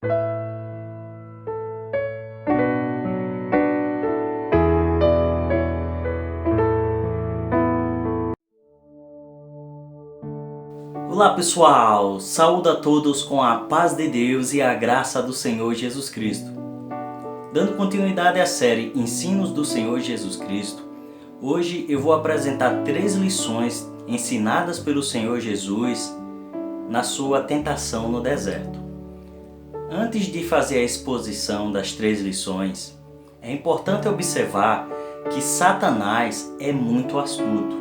Olá pessoal, saúdo a todos com a paz de Deus e a graça do Senhor Jesus Cristo. Dando continuidade à série Ensinos do Senhor Jesus Cristo, hoje eu vou apresentar 3 lições ensinadas pelo Senhor Jesus na sua tentação no deserto. Antes de fazer a exposição das 3 lições, é importante observar que Satanás é muito astuto.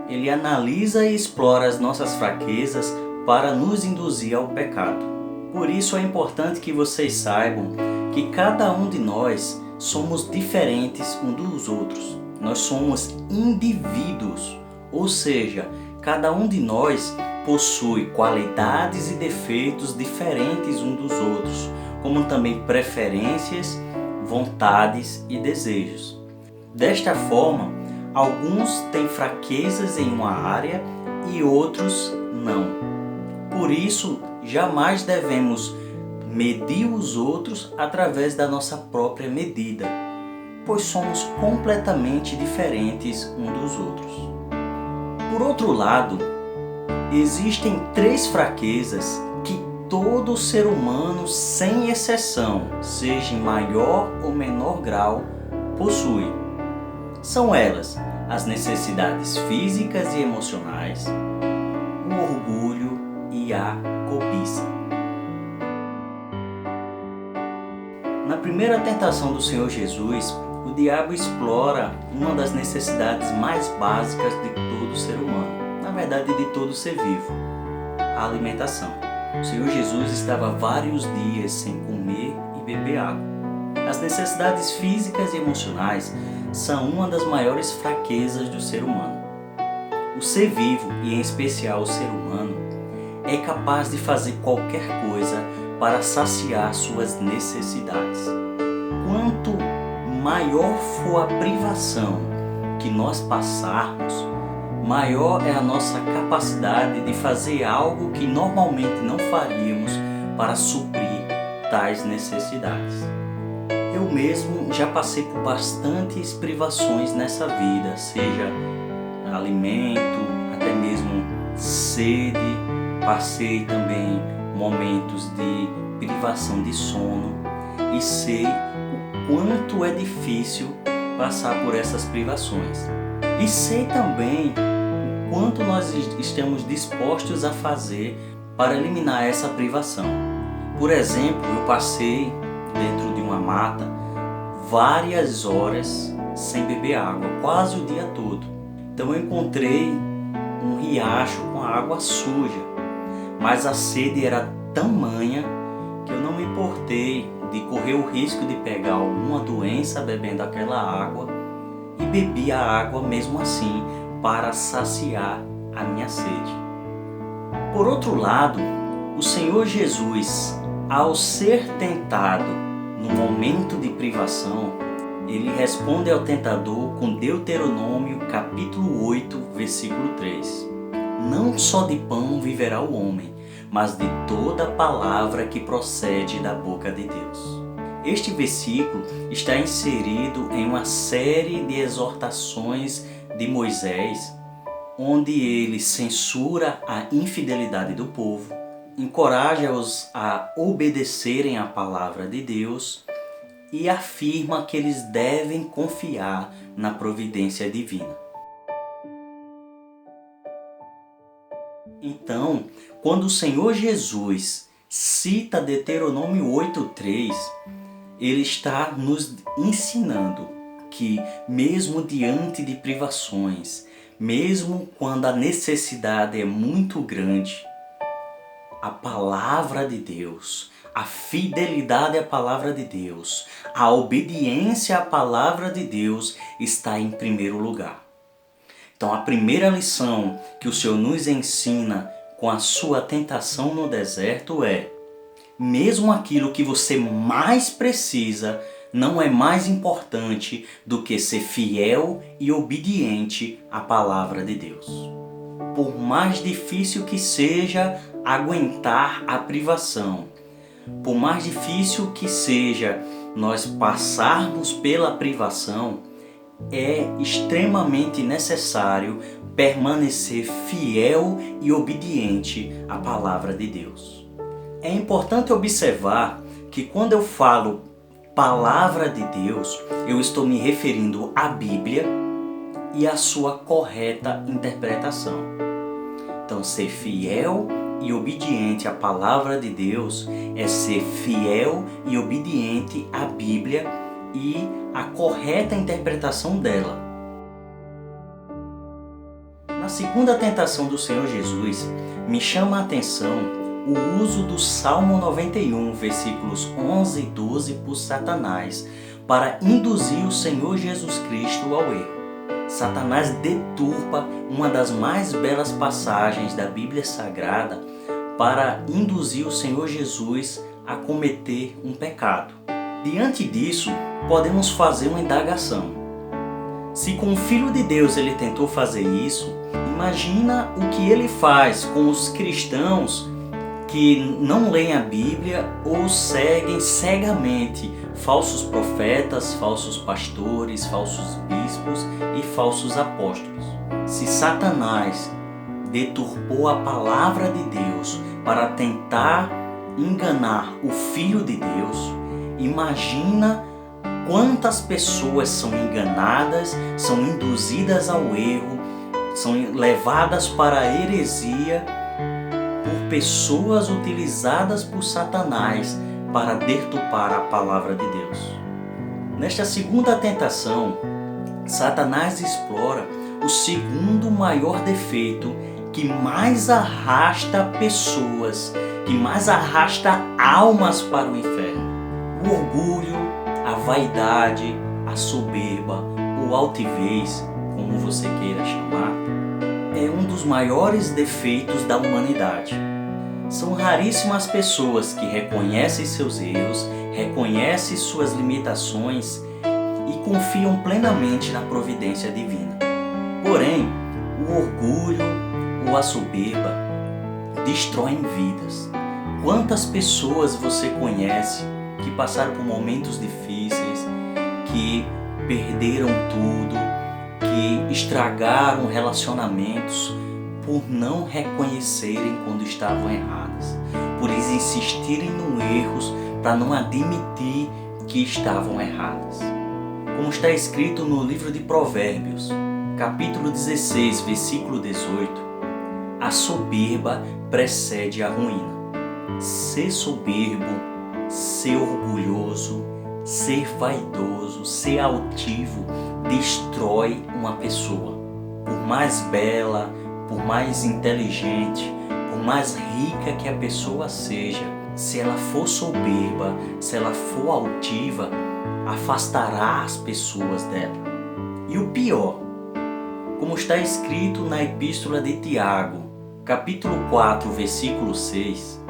Ele analisa e explora as nossas fraquezas para nos induzir ao pecado. Por isso é importante que vocês saibam que cada um de nós somos diferentes uns dos outros. Nós somos indivíduos, ou seja, cada um de nós possui qualidades e defeitos diferentes uns dos outros, como também preferências, vontades e desejos. Desta forma, alguns têm fraquezas em uma área e outros não. Por isso, jamais devemos medir os outros através da nossa própria medida, pois somos completamente diferentes uns dos outros. Por outro lado, existem 3 fraquezas que todo ser humano, sem exceção, seja em maior ou menor grau, possui. São elas as necessidades físicas e emocionais, o orgulho e a cobiça. Na primeira tentação do Senhor Jesus, o diabo explora uma das necessidades mais básicas de todo ser humano, na verdade de todo ser vivo, a alimentação. O Senhor Jesus estava vários dias sem comer e beber água. As necessidades físicas e emocionais são uma das maiores fraquezas do ser humano. O ser vivo, e em especial o ser humano, é capaz de fazer qualquer coisa para saciar suas necessidades. Quanto maior for a privação que nós passarmos, maior é a nossa capacidade de fazer algo que normalmente não faríamos para suprir tais necessidades. Eu mesmo já passei por bastantes privações nessa vida, seja alimento, até mesmo sede. Passei também momentos de privação de sono e sei o quanto é difícil passar por essas privações. E sei também o quanto nós estamos dispostos a fazer para eliminar essa privação. Por exemplo, eu passei dentro de uma mata várias horas sem beber água, quase o dia todo. Então eu encontrei um riacho com água suja, mas a sede era tamanha que eu não me importei de correr o risco de pegar alguma doença bebendo aquela água e bebi a água mesmo assim para saciar a minha sede. Por outro lado, o Senhor Jesus, ao ser tentado no momento de privação, ele responde ao tentador com Deuteronômio capítulo 8, versículo 3. Não só de pão viverá o homem, mas de toda palavra que procede da boca de Deus. Este versículo está inserido em uma série de exortações de Moisés, onde ele censura a infidelidade do povo, encoraja-os a obedecerem à palavra de Deus e afirma que eles devem confiar na providência divina. Então, quando o Senhor Jesus cita Deuteronômio 8:3, ele está nos ensinando que mesmo diante de privações, mesmo quando a necessidade é muito grande, a palavra de Deus, a fidelidade à palavra de Deus, a obediência à palavra de Deus está em primeiro lugar. Então a primeira lição que o Senhor nos ensina com a sua tentação no deserto é: mesmo aquilo que você mais precisa não é mais importante do que ser fiel e obediente à palavra de Deus. Por mais difícil que seja aguentar a privação, Por mais difícil que seja nós passarmos pela privação, é extremamente necessário permanecer fiel e obediente à palavra de Deus. É importante observar que quando eu falo palavra de Deus, eu estou me referindo à Bíblia e à sua correta interpretação. Então, ser fiel e obediente à palavra de Deus é ser fiel e obediente à Bíblia e à correta interpretação dela. Na segunda tentação do Senhor Jesus, me chama a atenção o uso do Salmo 91, versículos 11 e 12 por Satanás para induzir o Senhor Jesus Cristo ao erro. Satanás deturpa uma das mais belas passagens da Bíblia Sagrada para induzir o Senhor Jesus a cometer um pecado. Diante disso, podemos fazer uma indagação. Se com o Filho de Deus ele tentou fazer isso, imagina o que ele faz com os cristãos que não leem a Bíblia ou seguem cegamente falsos profetas, falsos pastores, falsos bispos e falsos apóstolos. Se Satanás deturpou a palavra de Deus para tentar enganar o Filho de Deus, imagina quantas pessoas são enganadas, são induzidas ao erro, são levadas para a heresia por pessoas utilizadas por Satanás para deturpar a palavra de Deus. Nesta segunda tentação, Satanás explora o segundo maior defeito que mais arrasta pessoas, que mais arrasta almas para o inferno. O orgulho, a vaidade, a soberba ou altivez, como você queira chamar, é um dos maiores defeitos da humanidade. São raríssimas pessoas que reconhecem seus erros, reconhecem suas limitações e confiam plenamente na providência divina. Porém, o orgulho ou a soberba destroem vidas. Quantas pessoas você conhece que passaram por momentos difíceis, que perderam tudo, que estragaram relacionamentos por não reconhecerem quando estavam erradas, por eles insistirem no erros para não admitir que estavam erradas. Como está escrito no livro de Provérbios, capítulo 16, versículo 18, a soberba precede a ruína. Ser soberbo, ser orgulhoso, ser vaidoso, ser altivo, destrói uma pessoa. Por mais bela, por mais inteligente, por mais rica que a pessoa seja, se ela for soberba, se ela for altiva, afastará as pessoas dela. E o pior, como está escrito na Epístola de Tiago, capítulo 4, versículo 6,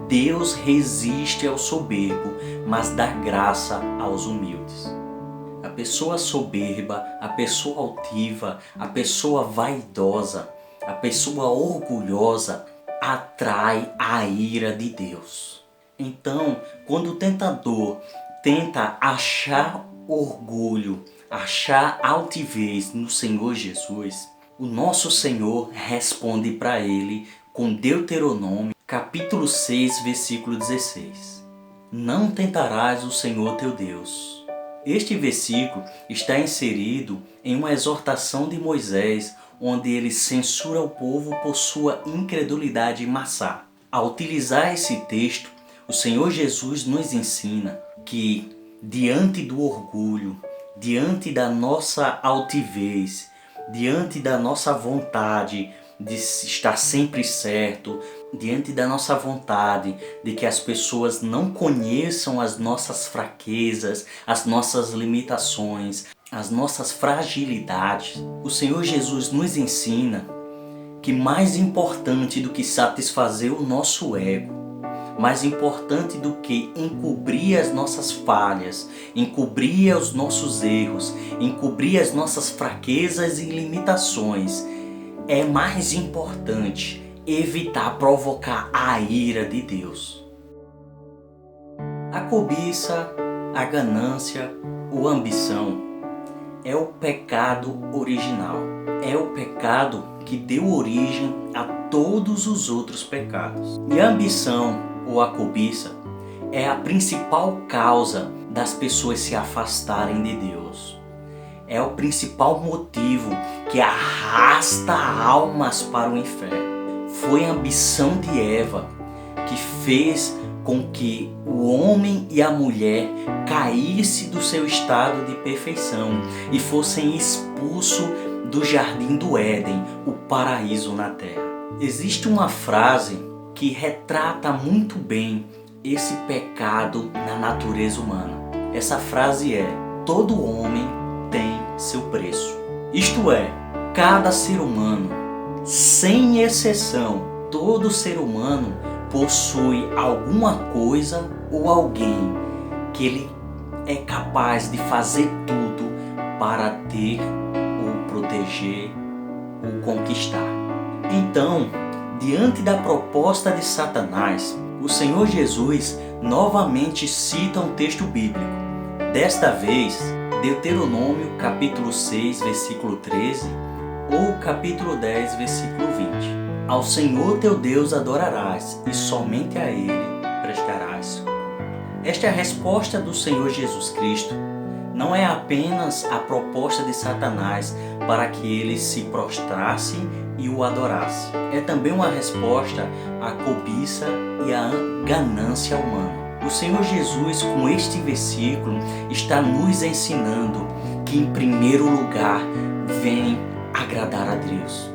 Deus resiste ao soberbo, mas dá graça aos humildes. A pessoa soberba, a pessoa altiva, a pessoa vaidosa, a pessoa orgulhosa atrai a ira de Deus. Então, quando o tentador tenta achar orgulho, achar altivez no Senhor Jesus, o nosso Senhor responde para ele com Deuteronômio, capítulo 6, versículo 16. Não tentarás o Senhor teu Deus. Este versículo está inserido em uma exortação de Moisés, onde ele censura o povo por sua incredulidade maçã. Ao utilizar esse texto, o Senhor Jesus nos ensina que diante do orgulho, diante da nossa altivez, diante da nossa vontade de estar sempre certo, diante da nossa vontade de que as pessoas não conheçam as nossas fraquezas, as nossas limitações, as nossas fragilidades, o Senhor Jesus nos ensina que mais importante do que satisfazer o nosso ego, mais importante do que encobrir as nossas falhas, encobrir os nossos erros, encobrir as nossas fraquezas e limitações, é mais importante evitar provocar a ira de Deus. cobiça, a ganância ou a ambição é o pecado original. É o pecado que deu origem a todos os outros pecados. E a ambição ou a cobiça é a principal causa das pessoas se afastarem de Deus. É o principal motivo que arrasta almas para o inferno. Foi a ambição de Eva que fez com que o homem e a mulher caíssem do seu estado de perfeição e fossem expulsos do jardim do Éden, o paraíso na terra. Existe uma frase que retrata muito bem esse pecado na natureza humana. Essa frase é: todo homem tem seu preço. Isto é, cada ser humano, sem exceção, todo ser humano possui alguma coisa ou alguém que ele é capaz de fazer tudo para ter ou proteger ou conquistar. Então, diante da proposta de Satanás, o Senhor Jesus novamente cita um texto bíblico. Desta vez, Deuteronômio capítulo 6, versículo 13 ou capítulo 10, versículo 20. Ao Senhor teu Deus adorarás e somente a Ele prestarás. Esta é a resposta do Senhor Jesus Cristo. Não é apenas a proposta de Satanás para que ele se prostrasse e o adorasse. É também uma resposta à cobiça e à ganância humana. O Senhor Jesus, com este versículo, está nos ensinando que, em primeiro lugar, vem agradar a Deus.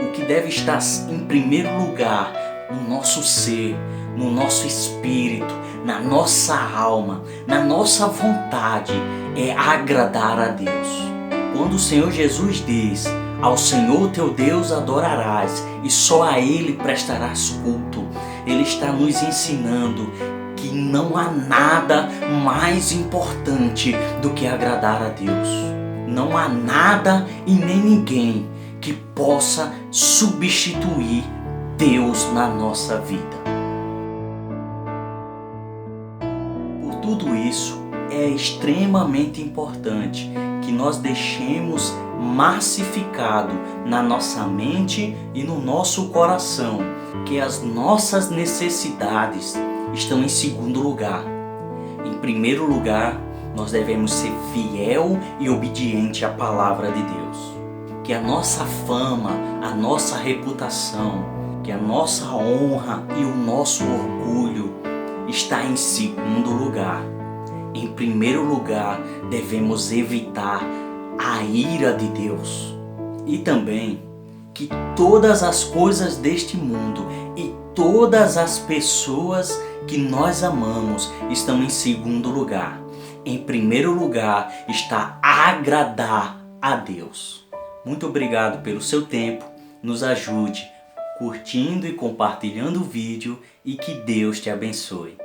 O que deve estar em primeiro lugar no nosso ser, no nosso espírito, na nossa alma, na nossa vontade, é agradar a Deus. Quando o Senhor Jesus diz: ao Senhor teu Deus adorarás e só a Ele prestarás culto, Ele está nos ensinando que não há nada mais importante do que agradar a Deus. Não há nada e nem ninguém que possa substituir Deus na nossa vida. Por tudo isso, é extremamente importante que nós deixemos massificado na nossa mente e no nosso coração que as nossas necessidades estão em segundo lugar. Em primeiro lugar, nós devemos ser fiel e obediente à palavra de Deus. Que a nossa fama, a nossa reputação, que a nossa honra e o nosso orgulho está em segundo lugar. Em primeiro lugar, devemos evitar a ira de Deus. E também que todas as coisas deste mundo e todas as pessoas que nós amamos estão em segundo lugar. Em primeiro lugar está agradar a Deus. Muito obrigado pelo seu tempo. Nos ajude curtindo e compartilhando o vídeo e que Deus te abençoe.